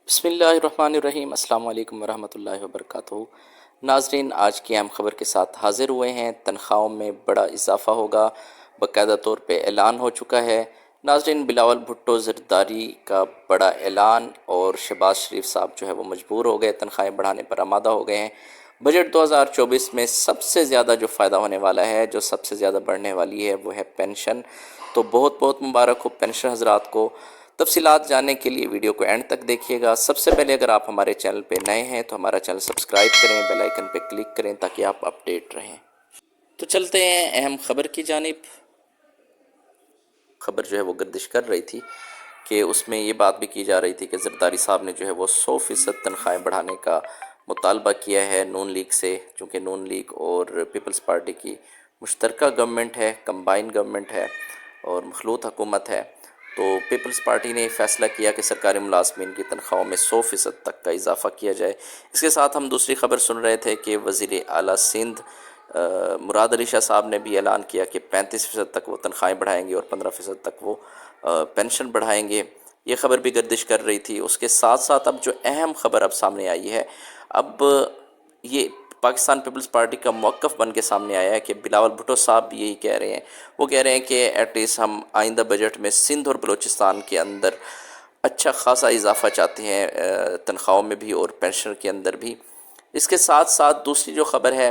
बिस्मिल्लाहिर्रहमानिर्रहीम। अस्सलाम वालेकुम वरहमतुल्लाहि वबरकातुहू। नाजरीन, आज की अहम खबर के साथ हाज़िर हुए हैं। तनख्वाहों में बड़ा इजाफ़ा होगा, बाकायदा तौर पे ऐलान हो चुका है। नाजरीन, बिलावल भुट्टो ज़रदारी का बड़ा ऐलान और शहबाज शरीफ साहब जो है वो मजबूर हो गए, तनख्वाहें बढ़ाने पर आमादा हो गए हैं। बजट 2024 में सबसे ज़्यादा जो फ़ायदा होने वाला है, जो सबसे ज़्यादा बढ़ने वाली है, वो है पेंशन। तो बहुत बहुत मुबारक हो पेंशन हज़रात को। तफसीलात जानने के लिए वीडियो को एंड तक देखिएगा। सबसे पहले अगर आप हमारे चैनल पे नए हैं तो हमारा चैनल सब्सक्राइब करें, बेल आइकन पे क्लिक करें ताकि आप अपडेट रहें। तो चलते हैं अहम खबर की जानिब। खबर जो है वो गर्दिश कर रही थी कि उसमें ये बात भी की जा रही थी कि ज़रदारी साहब ने जो है वो 100% तनख्वाहें बढ़ाने का मुतालबा किया है नून लीग से, चूँकि नून लीग और पीपल्स पार्टी की मुश्तरका गवर्नमेंट है, कंबाइन गवर्नमेंट है और मखलूत हुकूमत है। तो पीपल्स पार्टी ने फ़ैसला किया कि सरकारी मुलाजमीन की तनख्वाहों में 100% तक का इजाफ़ा किया जाए। इसके साथ हम दूसरी खबर सुन रहे थे कि वज़ीर आला सिंध मुराद अली शाह साहब ने भी ऐलान किया कि 35% तक वो तनख्वाहें बढ़ाएंगे और 15% तक वो पेंशन बढ़ाएंगे। ये खबर भी गर्दिश कर रही थी। उसके साथ साथ अब जो अहम खबर अब सामने आई है, अब ये पाकिस्तान पीपल्स पार्टी का मौक़िफ़ बन के सामने आया है कि बिलावल भुट्टो साहब भी यही कह रहे हैं। वो कह रहे हैं कि एटलीस्ट हम आइंदा बजट में सिंध और बलूचिस्तान के अंदर अच्छा खासा इजाफ़ा चाहते हैं, तनख्वाहों में भी और पेंशन के अंदर भी। इसके साथ साथ दूसरी जो ख़बर है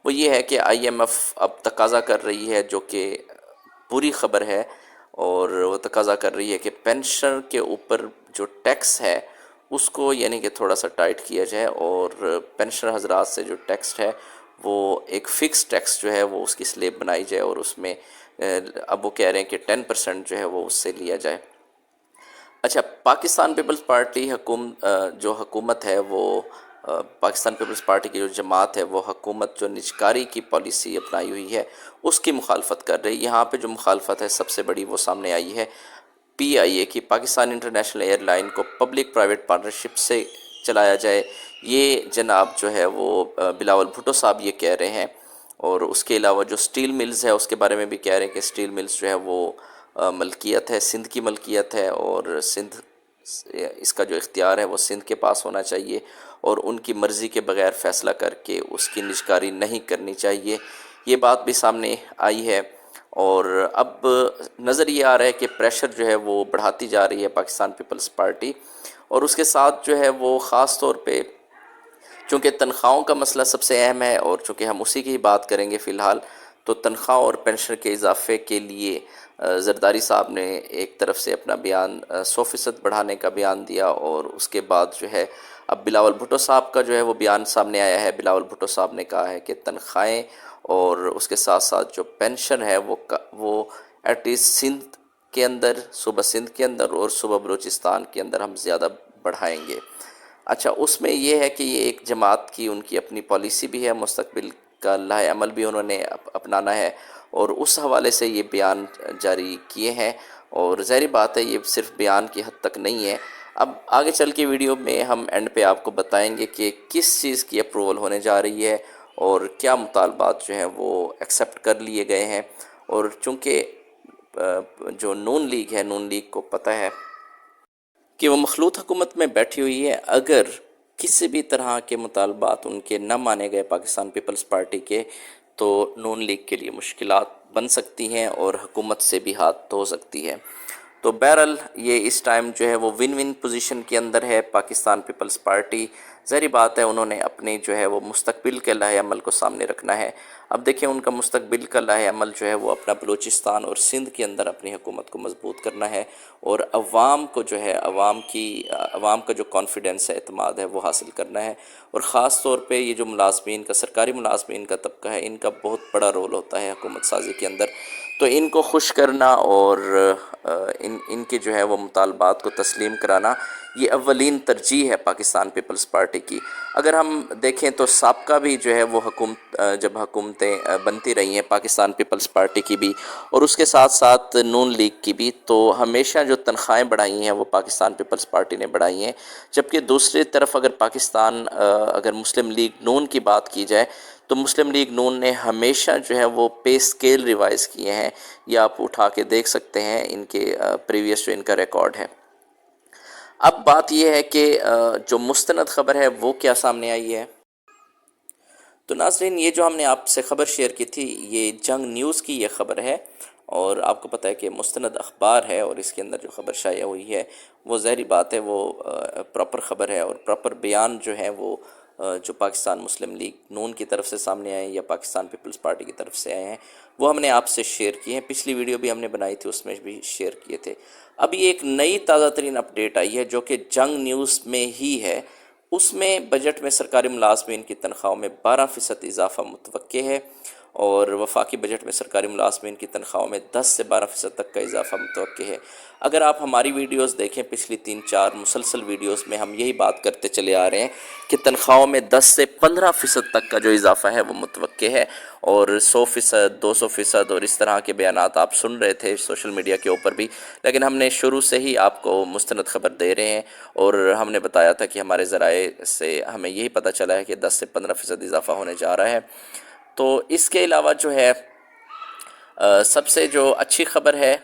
वो ये है कि IMF अब तकाज़ा कर रही है, जो कि बुरी ख़बर है, और वो तकाज़ा कर रही है कि पेंशन के ऊपर जो टैक्स है उसको यानी कि थोड़ा सा टाइट किया जाए और पेंशनर हजरात से जो टैक्स है वो एक फ़िक्स टैक्स जो है वो उसकी स्लेब बनाई जाए और उसमें अब वो कह रहे हैं कि 10% जो है वो उससे लिया जाए। अच्छा, पाकिस्तान पीपल्स पार्टी जो हुकूमत है वो पाकिस्तान पीपल्स पार्टी की जो जमात है वो हुकूमत जो निजकारी की पॉलिसी अपनाई हुई है उसकी मुखालफत कर रही है। यहाँ पे जो मुखालफत है सबसे बड़ी वो सामने आई है PIA की, पाकिस्तान इंटरनेशनल एयरलाइन को पब्लिक प्राइवेट पार्टनरशिप से चलाया जाए। ये जनाब जो है वो बिलावल भुट्टो साहब ये कह रहे हैं। और उसके अलावा जो स्टील मिल्स है उसके बारे में भी कह रहे हैं कि स्टील मिल्स जो है वो मलकियत है, सिंध की मलकियत है और सिंध इसका जो इख्तियार है वो सिंध के पास होना चाहिए और उनकी मर्ज़ी के बग़ैर फ़ैसला करके उसकी निजकारी नहीं करनी चाहिए। ये बात भी सामने आई है। और अब नज़र ये आ रहा है कि प्रेशर जो है वो बढ़ाती जा रही है पाकिस्तान पीपल्स पार्टी, और उसके साथ जो है वो ख़ास तौर पे चूँकि तनख्वाहों का मसला सबसे अहम है और चूँकि हम उसी की ही बात करेंगे फ़िलहाल, तो तनख्वाह और पेंशन के इजाफ़े के लिए ज़रदारी साहब ने एक तरफ से अपना बयान 100% बढ़ाने का बयान दिया, और उसके बाद जो है अब बिलावल भुट्टो साहब का जो है वो बयान सामने आया है। बिलावल भुट्टो साहब ने कहा है कि तनख्वाहें और उसके साथ साथ जो पेंशन है वो एटलीस्ट सिंध के अंदर, सूबा सिंध के अंदर और सूबा बलूचिस्तान के अंदर हम ज़्यादा बढ़ाएंगे। अच्छा, उसमें ये है कि ये एक जमात की उनकी अपनी पॉलिसी भी है, मुस्तकबिल का लाहे अमल भी उन्होंने अपनाना है और उस हवाले से ये बयान जारी किए हैं। और ज़ाहिर बात है ये सिर्फ बयान की हद तक नहीं है। अब आगे चल के वीडियो में हम एंड पे आपको बताएंगे कि किस चीज़ की अप्रूवल होने जा रही है और क्या मुतालबात जो हैं वो एक्सेप्ट कर लिए गए हैं। और चूँकि जो नून लीग है, नून लीग को पता है कि वो मखलूत हुकूमत में बैठी हुई है, अगर किसी भी तरह के मुतालबात उनके न माने गए पाकिस्तान पीपल्स पार्टी के, तो नून लीग के लिए मुश्किलात बन सकती हैं और हुकूमत से भी हाथ धो सकती है। तो बहरहाल ये इस टाइम जो है वो विन विन पोजीशन के अंदर है पाकिस्तान पीपल्स पार्टी। ज़ाहिर बात है उन्होंने अपने जो है वो मुस्तकबिल के लाहे अमल को सामने रखना है। अब देखिए उनका मुस्तकबिल का लाहे अमल जो है वो अपना बलूचिस्तान और सिंध के अंदर अपनी हुकूमत को मजबूत करना है और अवाम को जो है अवाम का जो कॉन्फिडेंस है, एतमाद है, वो हासिल करना है। और ख़ास तौर पे ये जो मुलाजमीन का, सरकारी मुलाजमीन का तबका है, इनका बहुत बड़ा रोल होता है हुकूमत साजी के अंदर। तो इनको खुश करना और इनके जो है वो मुतालबात को तस्लीम कराना, ये अव्वलीन तरजीह है पाकिस्तान पीपल्स पार्टी की। अगर हम देखें तो साबका भी जो है वो जब हुकूमतें बनती रही हैं पाकिस्तान पीपल्स पार्टी की भी और उसके साथ साथ नून लीग की भी, तो हमेशा जो तनख्वाहें बढ़ाई हैं वो पाकिस्तान पीपल्स पार्टी ने बढ़ाई हैं। जबकि दूसरी तरफ अगर मुस्लिम लीग नून की बात की जाए तो मुस्लिम लीग नून ने हमेशा जो है वो पे स्केल रिवाइज़ किए हैं। ये आप उठा के देख सकते हैं इनके प्रीवियस जो इनका रिकॉर्ड है। اب بات یہ ہے کہ جو مستند خبر ہے وہ کیا سامنے آئی ہے. تو ناظرین، یہ جو ہم نے آپ سے خبر شیئر کی تھی یہ جنگ نیوز کی یہ خبر ہے، اور آپ کو پتہ ہے کہ مستند اخبار ہے، اور اس کے اندر جو خبر شائع ہوئی ہے وہ ظاہری بات ہے وہ پراپر خبر ہے، اور پراپر بیان جو ہے وہ جو پاکستان مسلم لیگ نون کی طرف سے سامنے آئے یا پاکستان پیپلز پارٹی کی طرف سے آئے ہیں وہ ہم نے آپ سے شیئر کیے ہیں. پچھلی ویڈیو بھی ہم نے بنائی تھی، اس میں بھی شیئر کیے تھے. اب یہ ایک نئی تازہ ترین اپڈیٹ آئی ہے جو کہ جنگ نیوز میں ہی ہے. اس میں بجٹ میں سرکاری ملازمین کی تنخواہوں میں 12% اضافہ متوقع ہے، اور وفاقی بجٹ میں سرکاری ملازمین کی تنخواہوں میں 10 سے 12% تک کا اضافہ متوقع ہے. اگر آپ ہماری ویڈیوز دیکھیں، پچھلی 3-4 مسلسل ویڈیوز میں ہم یہی بات کرتے چلے آ رہے ہیں کہ تنخواہوں میں 10 سے 15% تک کا جو اضافہ ہے وہ متوقع ہے، اور 100%، 200% اور اس طرح کے بیانات آپ سن رہے تھے سوشل میڈیا کے اوپر بھی. لیکن ہم نے شروع سے ہی آپ کو مستند خبر دے رہے ہیں، اور ہم نے بتایا تھا کہ ہمارے ذرائع سے ہمیں یہی پتہ چلا ہے کہ 10 سے 15% اضافہ ہونے جا رہا ہے. تو اس کے علاوہ جو ہے سب سے جو اچھی خبر ہے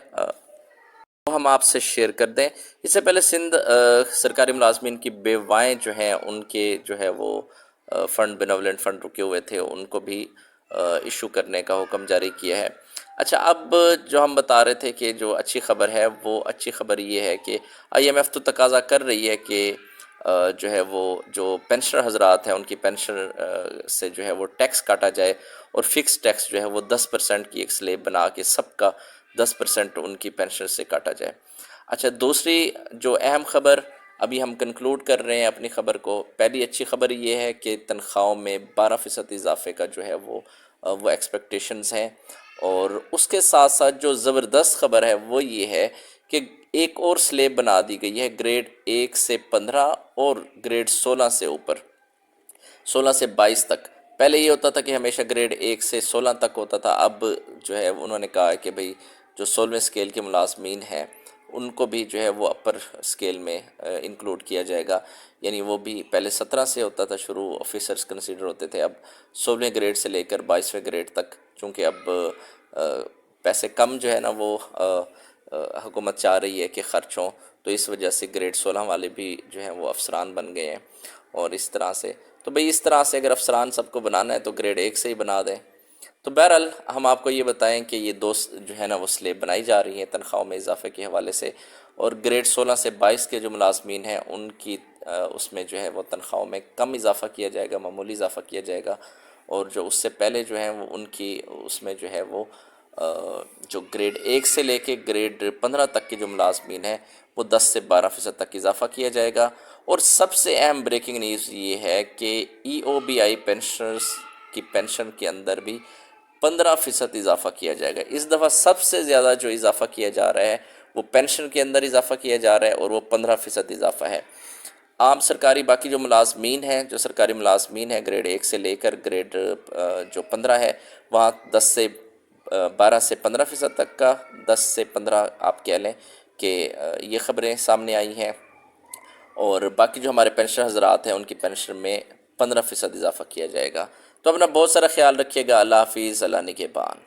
وہ ہم آپ سے شیئر کر دیں. اس سے پہلے سندھ سرکاری ملازمین کی بیوائیں جو ہیں ان کے جو ہے وہ فنڈ، بینولنٹ فنڈ رکے ہوئے تھے، ان کو بھی ایشو کرنے کا حکم جاری کیا ہے. اچھا، اب جو ہم بتا رہے تھے کہ جو اچھی خبر ہے وہ اچھی خبر یہ ہے کہ IMF تو تقاضا کر رہی ہے کہ جو ہے وہ جو پینشنر حضرات ہیں ان کی پینشن سے جو ہے وہ ٹیکس کاٹا جائے، اور فکس ٹیکس جو ہے وہ 10% کی ایک سلیب بنا کے سب کا 10% ان کی پینشن سے کاٹا جائے. اچھا، دوسری جو اہم خبر ابھی ہم کنکلوڈ کر رہے ہیں اپنی خبر کو. پہلی اچھی خبر یہ ہے کہ تنخواہوں میں 12% اضافے کا جو ہے وہ ایکسپیکٹیشنز ہیں، اور اس کے ساتھ ساتھ جو زبردست خبر ہے وہ یہ ہے کہ ایک اور سلیب بنا دی گئی ہے گریڈ 1 سے 15 اور گریڈ 16 سے اوپر، 16 سے 22 تک. پہلے یہ ہوتا تھا کہ ہمیشہ گریڈ 1 سے 16 تک ہوتا تھا. اب جو ہے انہوں نے کہا کہ بھئی جو 16ویں اسکیل کے ملازمین ہیں ان کو بھی جو ہے وہ اپر اسکیل میں انکلوڈ کیا جائے گا. یعنی وہ بھی پہلے 17 سے ہوتا تھا شروع، آفیسرز کنسیڈر ہوتے تھے، اب 16ویں گریڈ سے لے کر 22ویں گریڈ تک. چونکہ اب پیسے کم جو ہے نا وہ حکومت چاہ رہی ہے کہ خرچ ہوں، تو اس وجہ سے گریڈ 16 والے بھی جو ہیں وہ افسران بن گئے ہیں. اور اس طرح سے تو بھئی اس طرح سے اگر افسران سب کو بنانا ہے تو گریڈ 1 سے ہی بنا دیں. تو بہرحال ہم آپ کو یہ بتائیں کہ یہ دو جو ہے نا وہ سلیب بنائی جا رہی ہیں تنخواہوں میں اضافے کے حوالے سے، اور گریڈ 16 سے 22 کے جو ملازمین ہیں ان کی اس میں جو ہے وہ تنخواہوں میں کم اضافہ کیا جائے گا، معمولی اضافہ کیا جائے گا. اور جو اس سے پہلے جو ہیں وہ ان کی اس میں جو ہے وہ جو گریڈ 1 سے لے کے گریڈ 15 تک کے جو ملازمین ہیں وہ 10 سے 12% تک اضافہ کیا جائے گا. اور سب سے اہم بریکنگ نیوز یہ ہے کہ EOBI پینشنرز کی پینشن کے اندر بھی 15% اضافہ کیا جائے گا. اس دفعہ سب سے زیادہ جو اضافہ کیا جا رہا ہے وہ پینشن کے اندر اضافہ کیا جا رہا ہے، اور وہ 15% اضافہ ہے. عام سرکاری باقی جو ملازمین ہیں، جو سرکاری ملازمین ہیں گریڈ 1 سے لے کر گریڈ جو 15 ہے، وہاں 12 سے 15% تک کا، 10 سے 15 آپ کہہ لیں کہ یہ خبریں سامنے آئی ہیں. اور باقی جو ہمارے پینشن حضرات ہیں ان کی پینشن میں 15% اضافہ کیا جائے گا. تو اپنا بہت سارا خیال رکھیے گا. اللہ حافظ، اللہ نگہبان.